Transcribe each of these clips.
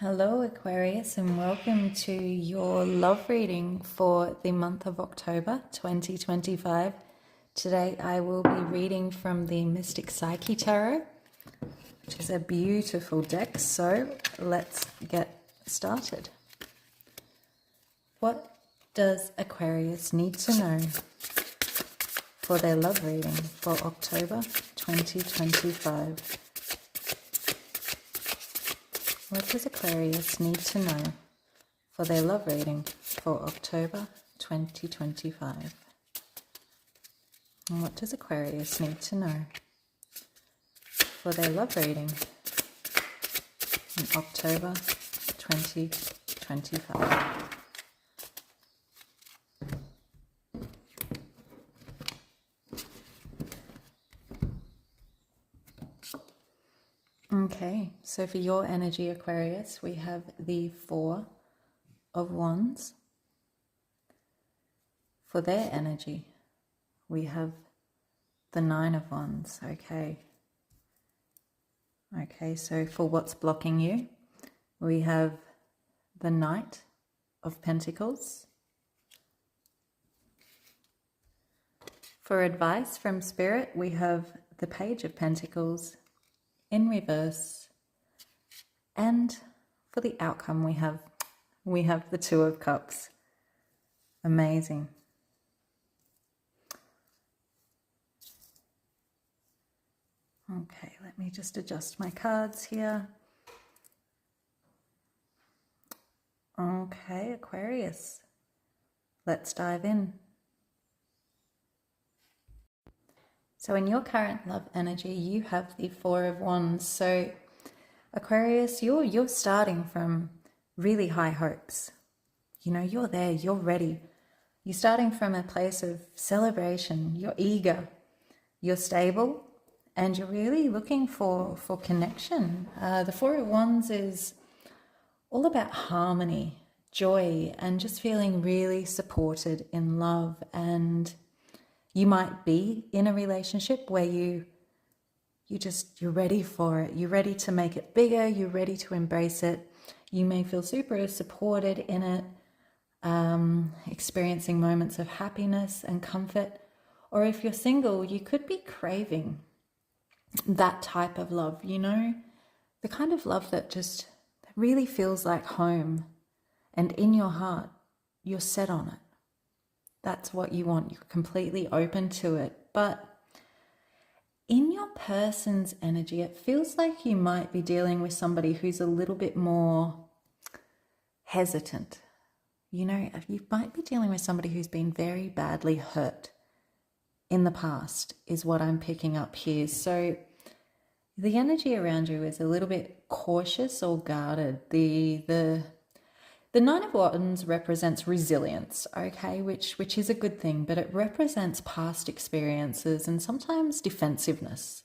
Hello, Aquarius, and welcome to your love reading for the month of October 2025. Today, I will be reading from the Mystic Psyche Tarot, which is a beautiful deck. So let's get started. What does Aquarius need to know for their love reading for October 2025? What does Aquarius need to know for their love reading for October 2025? And what does Aquarius need to know for their love reading in October 2025? Okay, so for your energy, Aquarius, we have the Four of Wands. For their energy, we have the Nine of Wands. Okay, so for what's blocking you, we have the Knight of Pentacles. For advice from Spirit, we have the Page of Pentacles in reverse, and for the outcome we have the Two of Cups. Amazing. Okay, let me just adjust my cards here. Okay, Aquarius, let's dive in. So in your current love energy, you have the Four of Wands. So Aquarius, you're starting from really high hopes. You know, you're there, you're ready. You're starting from a place of celebration. You're eager, you're stable, and you're really looking for connection. The Four of Wands is all about harmony, joy, and just feeling really supported in love. And you might be in a relationship where you're ready for it. You're ready to make it bigger. You're ready to embrace it. You may feel super supported in it, experiencing moments of happiness and comfort. Or if you're single, you could be craving that type of love, you know, the kind of love that just really feels like home. And in your heart, you're set on it. That's what you want. You're completely open to it. But in your person's energy, it feels like you might be dealing with somebody who's a little bit more hesitant. You know, you might be dealing with somebody who's been very badly hurt in the past, is what I'm picking up here. So the energy around you is a little bit cautious or guarded. The Nine of Wands represents resilience, okay, which is a good thing, but it represents past experiences and sometimes defensiveness.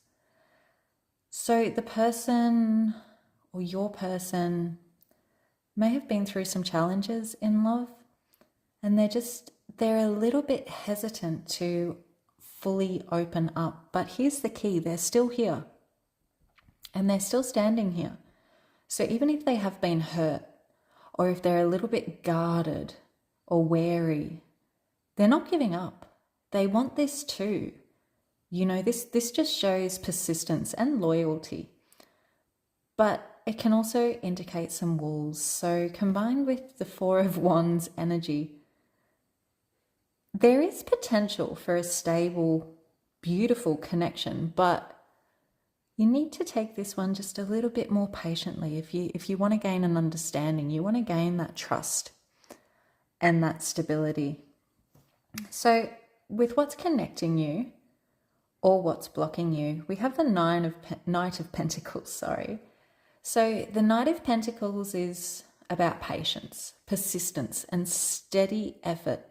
So the person or your person may have been through some challenges in love, and they're a little bit hesitant to fully open up. But here's the key, they're still here and they're still standing here. So even if they have been hurt, or if they're a little bit guarded or wary, they're not giving up. They want this too. You know, this just shows persistence and loyalty. But it can also indicate some walls. So combined with the Four of Wands energy, there is potential for a stable, beautiful connection, but you need to take this one just a little bit more patiently. If you want to gain an understanding, you want to gain that trust and that stability. So with what's connecting you or what's blocking you, we have the Knight of Pentacles, sorry. So the Knight of Pentacles is about patience, persistence, and steady effort.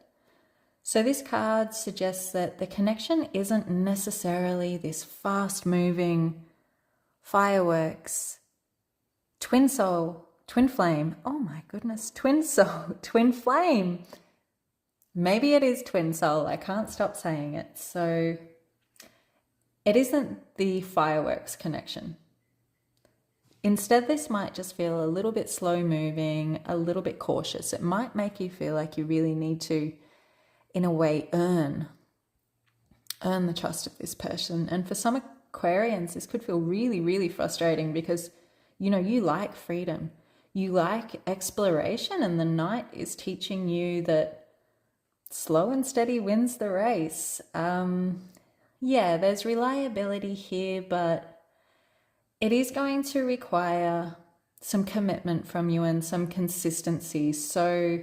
So this card suggests that the connection isn't necessarily this fast-moving fireworks, twin soul, twin flame. Oh my goodness, twin soul, twin flame. Maybe it is twin soul. I can't stop saying it. So it isn't the fireworks connection. Instead, this might just feel a little bit slow moving, a little bit cautious. It might make you feel like you really need to, in a way, earn the trust of this person. And for some Aquarians, this could feel really, really frustrating because, you know, you like freedom, you like exploration, and the Knight is teaching you that slow and steady wins the race. Yeah, there's reliability here, but it is going to require some commitment from you and some consistency. So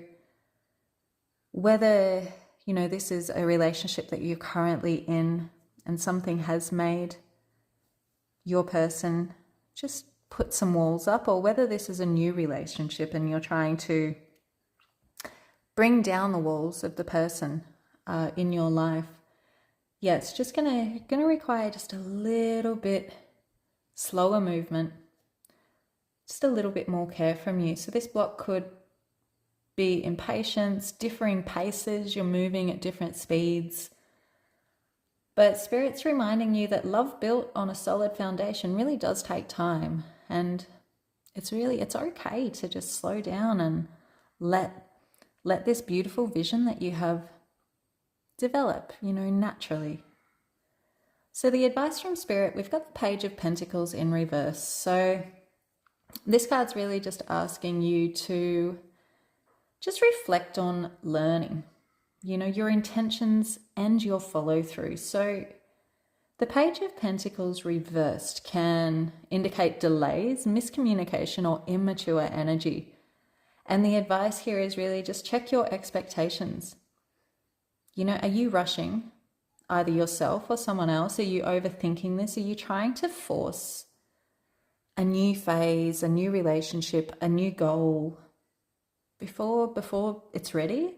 whether, you know, this is a relationship that you're currently in and something has made your person just put some walls up, or whether this is a new relationship and you're trying to bring down the walls of the person in your life, yeah, it's just gonna require just a little bit slower movement, just a little bit more care from you. So this block could be impatience, differing paces, you're moving at different speeds. But Spirit's reminding you that love built on a solid foundation really does take time. And it's okay to just slow down and let this beautiful vision that you have develop, you know, naturally. So the advice from Spirit, we've got the Page of Pentacles in reverse. So this card's really just asking you to just reflect on learning, you know, your intentions and your follow through. So the Page of Pentacles reversed can indicate delays, miscommunication, or immature energy. And the advice here is really just check your expectations. You know, are you rushing either yourself or someone else? Are you overthinking this? Are you trying to force a new phase, a new relationship, a new goal before it's ready?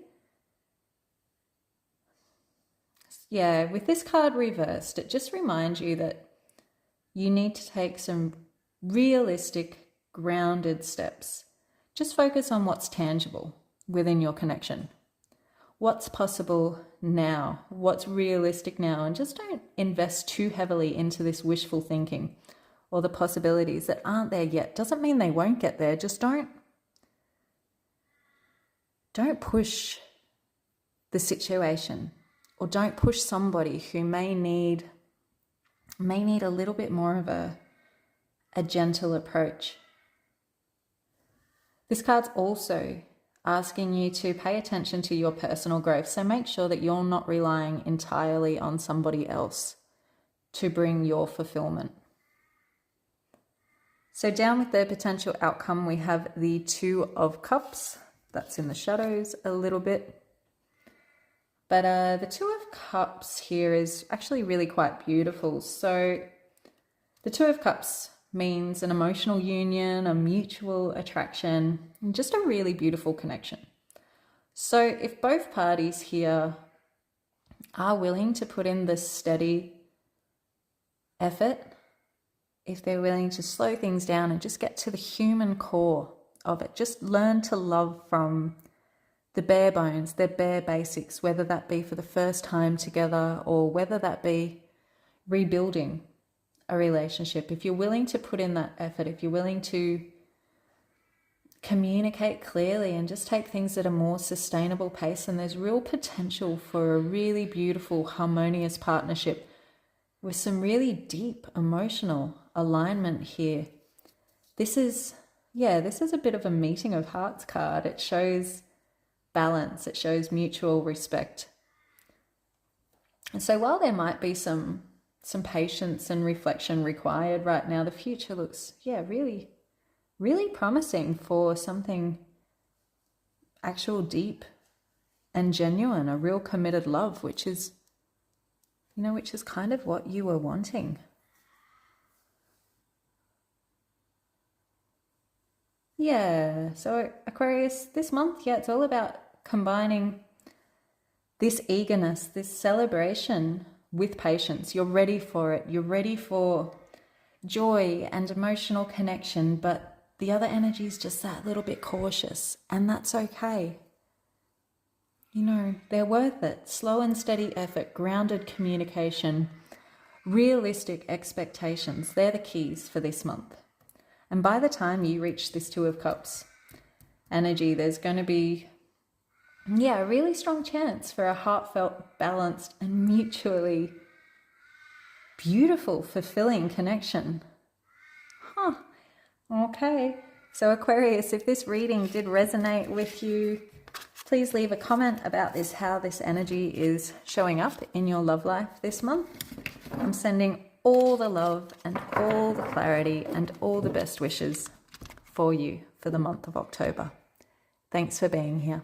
Yeah, with this card reversed, it just reminds you that you need to take some realistic, grounded steps. Just focus on what's tangible within your connection. What's possible now? What's realistic now? And just don't invest too heavily into this wishful thinking or the possibilities that aren't there yet. Doesn't mean they won't get there. Just don't push the situation, or don't push somebody who may need a little bit more of a gentle approach. This card's also asking you to pay attention to your personal growth. So make sure that you're not relying entirely on somebody else to bring your fulfillment. So down with the potential outcome, we have the Two of Cups. That's in the shadows a little bit. But the Two of Cups here is actually really quite beautiful. So the Two of Cups means an emotional union, a mutual attraction, and just a really beautiful connection. So if both parties here are willing to put in the steady effort, if they're willing to slow things down and just get to the human core of it, just learn to love from the bare bones, the bare basics, whether that be for the first time together or whether that be rebuilding a relationship. If you're willing to put in that effort, if you're willing to communicate clearly and just take things at a more sustainable pace, and there's real potential for a really beautiful, harmonious partnership with some really deep emotional alignment here. This is a bit of a meeting of hearts card. It shows balance, it shows mutual respect. And so while there might be some patience and reflection required right now, the future looks, really, really promising for something actual, deep and genuine, a real committed love, which is kind of what you were wanting. Yeah, so Aquarius, this month, it's all about combining this eagerness, this celebration with patience. You're ready for it. You're ready for joy and emotional connection, but the other energy is just that little bit cautious, and that's okay. You know, they're worth it. Slow and steady effort, grounded communication, realistic expectations. They're the keys for this month. And by the time you reach this Two of Cups energy, there's going to be, a really strong chance for a heartfelt, balanced, and mutually beautiful, fulfilling connection. Okay. So Aquarius, if this reading did resonate with you, please leave a comment about this, how this energy is showing up in your love life this month. I'm sending all the love and all the clarity and all the best wishes for you for the month of October. Thanks for being here.